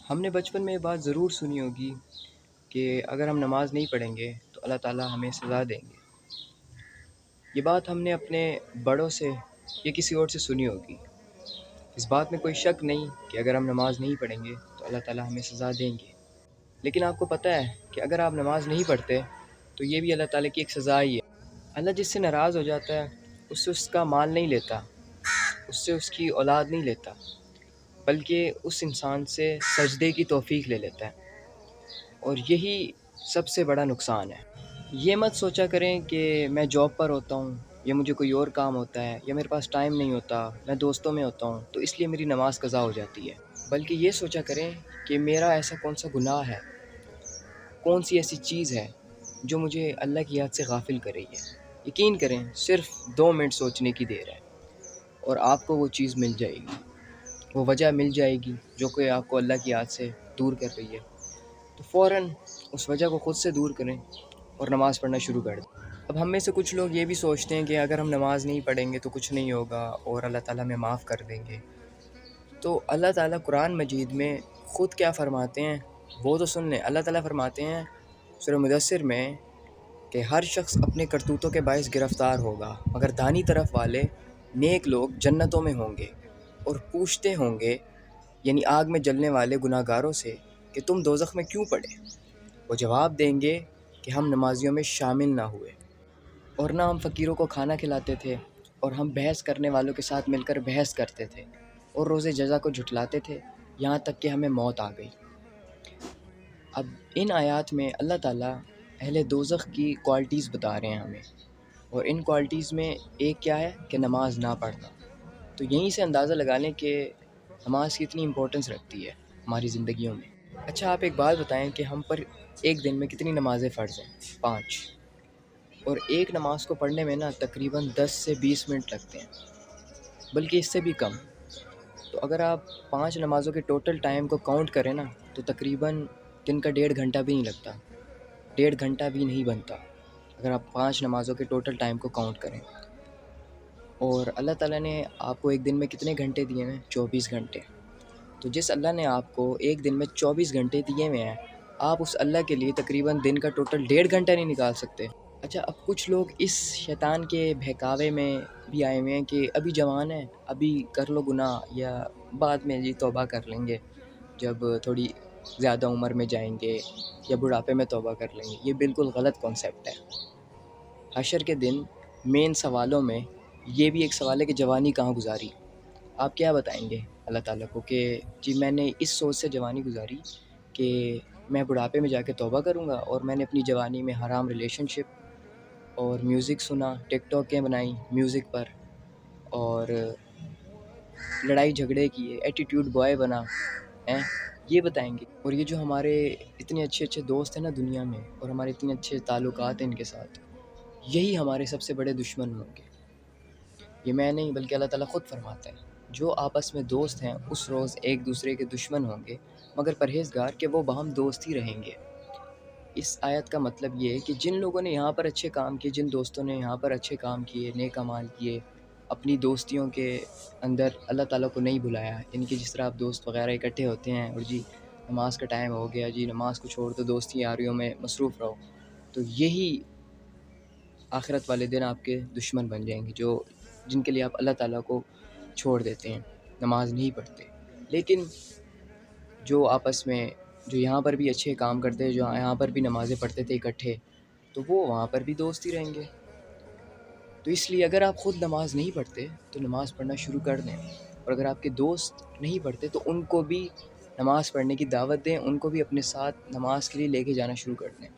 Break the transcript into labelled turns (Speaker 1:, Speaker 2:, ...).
Speaker 1: ہم نے بچپن میں یہ بات ضرور سنی ہوگی کہ اگر ہم نماز نہیں پڑھیں گے تو اللہ تعالیٰ ہمیں سزا دیں گے۔ یہ بات ہم نے اپنے بڑوں سے یا کسی اور سے سنی ہوگی۔ اس بات میں کوئی شک نہیں کہ اگر ہم نماز نہیں پڑھیں گے تو اللہ تعالیٰ ہمیں سزا دیں گے۔ لیکن آپ کو پتہ ہے کہ اگر آپ نماز نہیں پڑھتے تو یہ بھی اللہ تعالیٰ کی ایک سزا ہی ہے۔ اللہ جس سے ناراض ہو جاتا ہے اس سے اس کا مال نہیں لیتا، اس سے اس کی اولاد نہیں لیتا، بلکہ اس انسان سے سجدے کی توفیق لے لیتا ہے، اور یہی سب سے بڑا نقصان ہے۔ یہ مت سوچا کریں کہ میں جاب پر ہوتا ہوں یا مجھے کوئی اور کام ہوتا ہے یا میرے پاس ٹائم نہیں ہوتا، میں دوستوں میں ہوتا ہوں تو اس لیے میری نماز قضا ہو جاتی ہے، بلکہ یہ سوچا کریں کہ میرا ایسا کون سا گناہ ہے، کون سی ایسی چیز ہے جو مجھے اللہ کی یاد سے غافل کر رہی ہے۔ یقین کریں صرف 2 منٹ سوچنے کی دیر ہے اور آپ کو وہ چیز مل جائے گی، وہ وجہ مل جائے گی جو کہ آپ کو اللہ کی یاد سے دور کر رہی ہے۔ تو فوراً اس وجہ کو خود سے دور کریں اور نماز پڑھنا شروع کر دیں۔ اب ہم میں سے کچھ لوگ یہ بھی سوچتے ہیں کہ اگر ہم نماز نہیں پڑھیں گے تو کچھ نہیں ہوگا اور اللہ تعالیٰ ہمیں معاف کر دیں گے۔ تو اللہ تعالیٰ قرآن مجید میں خود کیا فرماتے ہیں وہ تو سن لیں۔ اللہ تعالیٰ فرماتے ہیں سورہ مدثر میں کہ ہر شخص اپنے کرتوتوں کے باعث گرفتار ہوگا، مگر دانی طرف والے نیک لوگ جنتوں میں ہوں گے اور پوچھتے ہوں گے، یعنی آگ میں جلنے والے گناہ گاروں سے، کہ تم دوزخ میں کیوں پڑے؟ وہ جواب دیں گے کہ ہم نمازیوں میں شامل نہ ہوئے، اور نہ ہم فقیروں کو کھانا کھلاتے تھے، اور ہم بحث کرنے والوں کے ساتھ مل کر بحث کرتے تھے، اور روز جزا کو جھٹلاتے تھے، یہاں تک کہ ہمیں موت آ گئی۔ اب ان آیات میں اللہ تعالیٰ اہل دوزخ کی کوالٹیز بتا رہے ہیں ہمیں، اور ان کوالٹیز میں ایک کیا ہے کہ نماز نہ پڑھنا۔ تو یہیں سے اندازہ لگا لیں کہ نماز کتنی امپورٹنس رکھتی ہے ہماری زندگیوں میں۔ اچھا آپ ایک بات بتائیں کہ ہم پر ایک دن میں کتنی نمازیں فرض ہیں؟ 5، اور ایک نماز کو پڑھنے میں نا تقریباً 10 سے 20 منٹ لگتے ہیں، بلکہ اس سے بھی کم۔ تو اگر آپ 5 نمازوں کے ٹوٹل ٹائم کو کاؤنٹ کریں نا تو تقریباً دن کا 1.5 گھنٹہ بھی نہیں لگتا، 1.5 گھنٹہ بھی نہیں بنتا اگر آپ 5 نمازوں کے ٹوٹل ٹائم کو کاؤنٹ کریں۔ اور اللہ تعالیٰ نے آپ کو ایک دن میں کتنے گھنٹے دیے ہیں؟ 24 گھنٹے۔ تو جس اللہ نے آپ کو ایک دن میں 24 گھنٹے دیے ہوئے ہیں، آپ اس اللہ کے لیے تقریباً دن کا ٹوٹل 1.5 گھنٹہ نہیں نکال سکتے۔ اچھا اب کچھ لوگ اس شیطان کے بہکاوے میں بھی آئے ہوئے ہیں کہ ابھی جوان ہیں، ابھی کر لو گناہ، یا بعد میں جی توبہ کر لیں گے جب تھوڑی زیادہ عمر میں جائیں گے، یا بڑھاپے میں توبہ کر لیں گے۔ یہ بالکل غلط کانسیپٹ ہے۔ حشر کے دن مین سوالوں میں یہ بھی ایک سوال ہے کہ جوانی کہاں گزاری؟ آپ کیا بتائیں گے اللہ تعالیٰ کو کہ جی میں نے اس سوچ سے جوانی گزاری کہ میں بڑھاپے میں جا کے توبہ کروں گا، اور میں نے اپنی جوانی میں حرام ریلیشن شپ اور میوزک سنا، ٹک ٹاکیں بنائیں میوزک پر، اور لڑائی جھگڑے کیے، ایٹیٹیوڈ بوائے بنا ہیں، یہ بتائیں گے؟ اور یہ جو ہمارے اتنے اچھے اچھے دوست ہیں نا دنیا میں، اور ہمارے اتنے اچھے تعلقات ہیں ان کے ساتھ، یہی ہمارے سب سے بڑے دشمن ہوں گے۔ یہ میں نہیں بلکہ اللہ تعالیٰ خود فرماتا ہے جو آپس میں دوست ہیں اس روز ایک دوسرے کے دشمن ہوں گے، مگر پرہیزگار کہ وہ باہم دوست ہی رہیں گے۔ اس آیت کا مطلب یہ ہے کہ جن لوگوں نے یہاں پر اچھے کام کیے، جن دوستوں نے یہاں پر اچھے کام کیے، نیک اعمال کیے، اپنی دوستیوں کے اندر اللہ تعالیٰ کو نہیں بلایا، یعنی کہ جس طرح آپ دوست وغیرہ اکٹھے ہوتے ہیں اور جی نماز کا ٹائم ہو گیا، جی نماز کو چھوڑ دو، دوستی یاریوں میں مصروف رہو، تو یہی آخرت والے دن آپ کے دشمن بن جائیں گے، جن کے لیے آپ اللہ تعالیٰ کو چھوڑ دیتے ہیں، نماز نہیں پڑھتے۔ لیکن جو آپس میں جو یہاں پر بھی اچھے کام کرتے، جو یہاں پر بھی نمازیں پڑھتے تھے اکٹھے، تو وہ وہاں پر بھی دوست ہی رہیں گے۔ تو اس لیے اگر آپ خود نماز نہیں پڑھتے تو نماز پڑھنا شروع کر دیں، اور اگر آپ کے دوست نہیں پڑھتے تو ان کو بھی نماز پڑھنے کی دعوت دیں، ان کو بھی اپنے ساتھ نماز کے لیے لے کے جانا شروع کر دیں۔